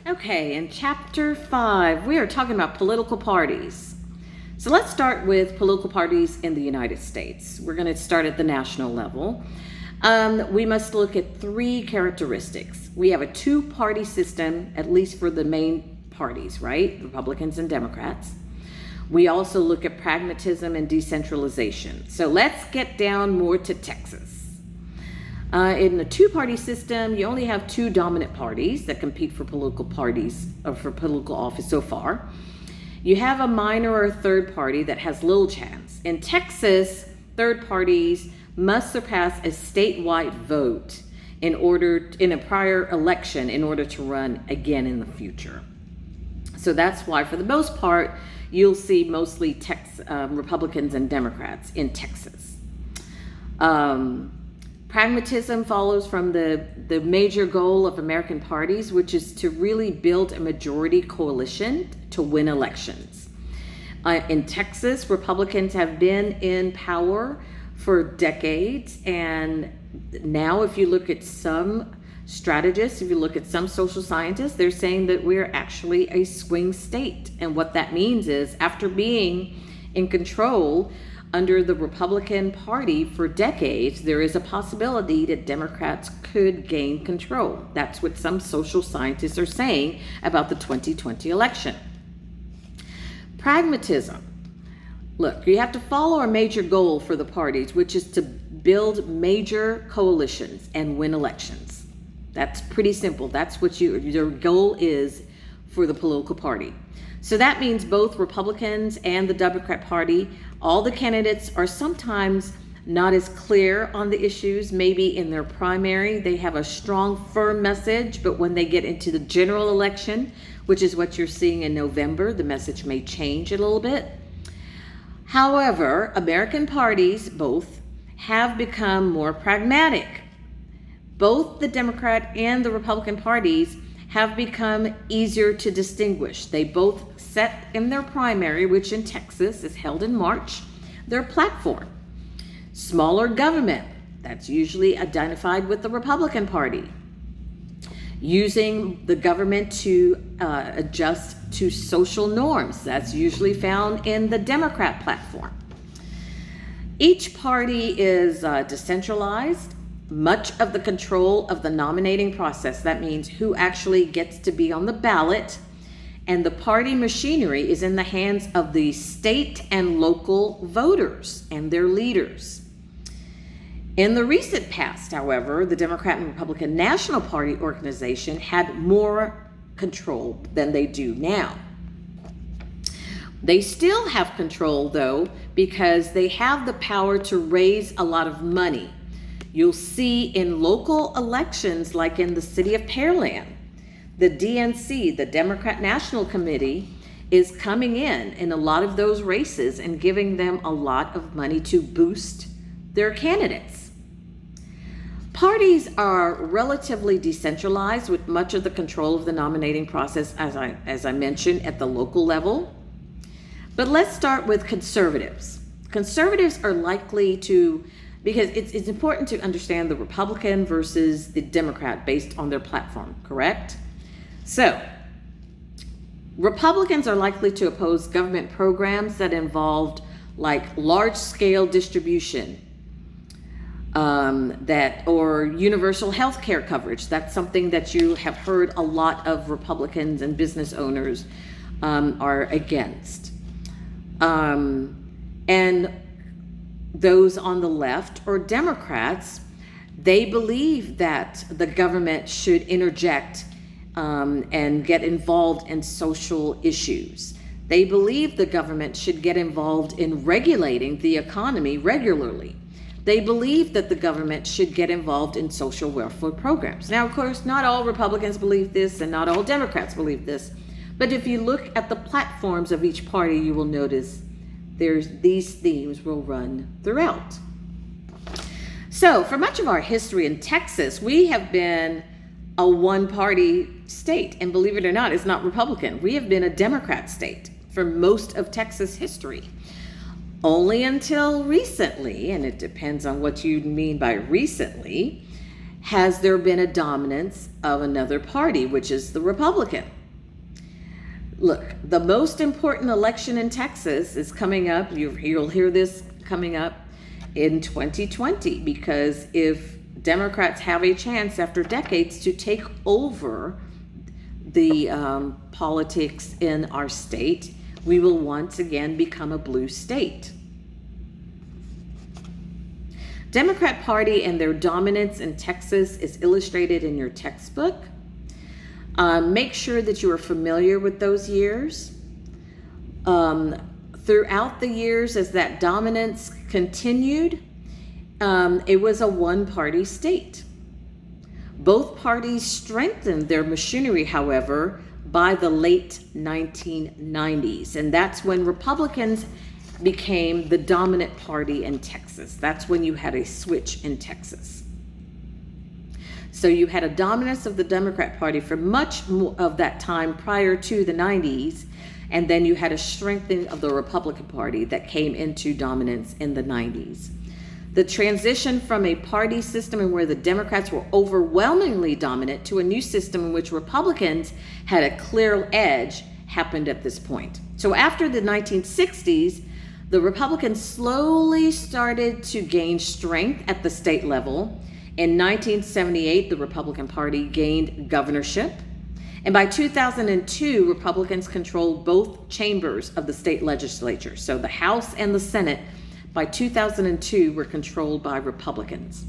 Okay, in chapter 5, we are talking about political parties. So let's start with political parties in the United States. We're going to start at the national level. We must look at 3 characteristics. We have a 2-party system, at least for the main parties, right? Republicans and Democrats. We also look at pragmatism and decentralization. So let's get down more to Texas. In the 2-party system, you only have 2 dominant parties that compete for political parties or for political office so far. You have a minor or a third party that has little chance. In Texas, third parties must surpass a statewide vote in a prior election in order to run again in the future. So that's why, for the most part, you'll see mostly Republicans and Democrats in Texas. Pragmatism follows from the major goal of American parties, which is to really build a majority coalition to win elections. In Texas, Republicans have been in power for decades, and now if you look at some strategists, if you look at some social scientists, they're saying that we're actually a swing state. And what that means is, after being in control under the Republican Party for decades, there is a possibility that Democrats could gain control. That's what some social scientists are saying about the 2020 election. Pragmatism. Look, you have to follow a major goal for the parties, which is to build major coalitions and win elections. That's pretty simple. That's what your goal is for the political party. So that means both Republicans and the Democrat Party, all the candidates are sometimes not as clear on the issues. Maybe in their primary, they have a strong, firm message, but when they get into the general election, which is what you're seeing in November, the message may change a little bit. However, American parties, both, have become more pragmatic. Both the Democrat and the Republican parties have become easier to distinguish. They both set in their primary, which in Texas is held in March, their platform. Smaller government, that's usually identified with the Republican Party. Using the government to adjust to social norms, that's usually found in the Democrat platform. Each party is decentralized. Much of the control of the nominating process, that means who actually gets to be on the ballot, and the party machinery is in the hands of the state and local voters and their leaders. In the recent past, however, the Democrat and Republican National Party organization had more control than they do now. They still have control, though, because they have the power to raise a lot of money. You'll see in local elections, like in the city of Pearland, the DNC, the Democrat National Committee, is coming in a lot of those races and giving them a lot of money to boost their candidates. Parties are relatively decentralized with much of the control of the nominating process, as I mentioned, at the local level. But let's start with conservatives. Conservatives are likely to, because it's important to understand the Republican versus the Democrat based on their platform, correct? So, Republicans are likely to oppose government programs that involved like large-scale distribution, or universal health care coverage. That's something that you have heard a lot of Republicans and business owners are against. And those on the left, or Democrats, they believe that the government should interject and get involved in social issues. They believe the government should get involved in regulating the economy regularly. They believe that the government should get involved in social welfare programs. Now, of course, not all Republicans believe this and not all Democrats believe this. But if you look at the platforms of each party, you will notice these themes will run throughout. So for much of our history in Texas, we have been a one-party state. And believe it or not, it's not Republican. We have been a Democrat state for most of Texas history. Only until recently, and it depends on what you mean by recently, has there been a dominance of another party, which is the Republican? Look, the most important election in Texas is coming up. You'll hear this coming up in 2020, because if Democrats have a chance after decades to take over the politics in our state, we will once again become a blue state. Democrat Party and their dominance in Texas is illustrated in your textbook. Make sure that you are familiar with those years. Throughout the years, as that dominance continued, it was a one-party state. Both parties strengthened their machinery, however, by the late 1990s, and that's when Republicans became the dominant party in Texas. That's when you had a switch in Texas. So you had a dominance of the Democrat Party for much of that time prior to the 90s, and then you had a strengthening of the Republican Party that came into dominance in the 90s. The transition from a party system in where the Democrats were overwhelmingly dominant to a new system in which Republicans had a clear edge happened at this point. So after the 1960s, the Republicans slowly started to gain strength at the state level. In 1978, the Republican Party gained governorship. And by 2002, Republicans controlled both chambers of the state legislature. So the House and the Senate, by 2002, were controlled by Republicans.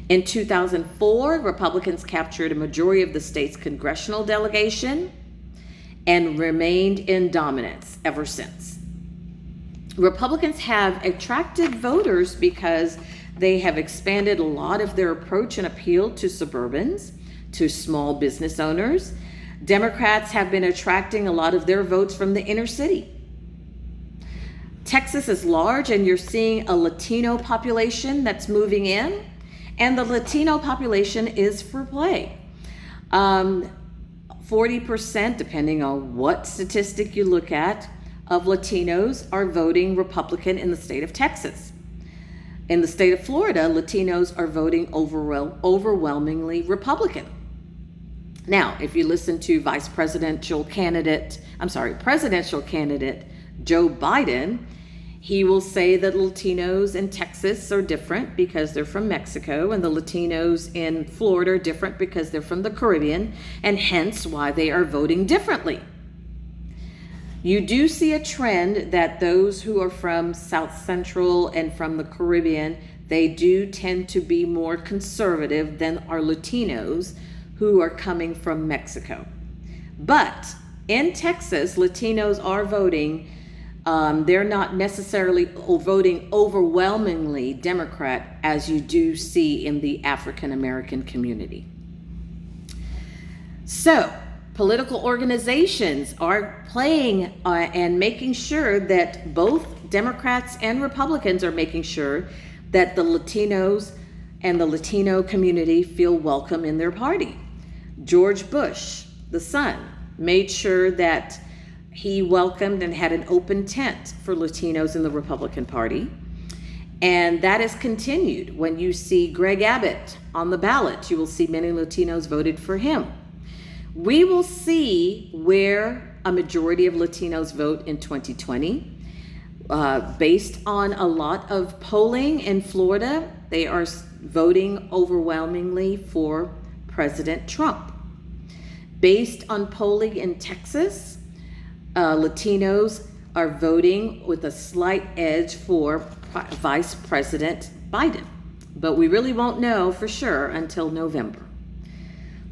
In 2004, Republicans captured a majority of the state's congressional delegation and remained in dominance ever since. Republicans have attracted voters because they have expanded a lot of their approach and appeal to suburbans, to small business owners. Democrats have been attracting a lot of their votes from the inner city. Texas is large, and you're seeing a Latino population that's moving in, and the Latino population is for play. 40%, depending on what statistic you look at, of Latinos are voting Republican in the state of Texas. In the state of Florida, Latinos are voting overwhelmingly Republican. Now, if you listen to presidential candidate Joe Biden, he will say that Latinos in Texas are different because they're from Mexico, and the Latinos in Florida are different because they're from the Caribbean, and hence why they are voting differently. You do see a trend that those who are from South Central and from the Caribbean, they do tend to be more conservative than our Latinos who are coming from Mexico. But in Texas, Latinos are voting. They're not necessarily voting overwhelmingly Democrat as you do see in the African American community. So, political organizations are playing and making sure that both Democrats and Republicans are making sure that the Latinos and the Latino community feel welcome in their party. George Bush, the son, made sure that he welcomed and had an open tent for Latinos in the Republican Party. And that is continued. When you see Greg Abbott on the ballot, you will see many Latinos voted for him. We will see where a majority of Latinos vote in 2020. Based on a lot of polling in Florida, they are voting overwhelmingly for President Trump. Based on polling in Texas, Latinos are voting with a slight edge for Vice President Biden. But we really won't know for sure until November.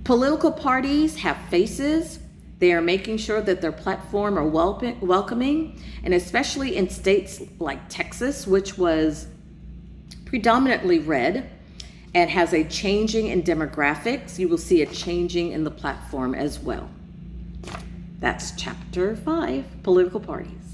Political parties have faces. They are making sure that their platform are welcoming, and especially in states like Texas, which was predominantly red and has a changing in demographics, you will see a changing in the platform as well. That's chapter 5, political parties.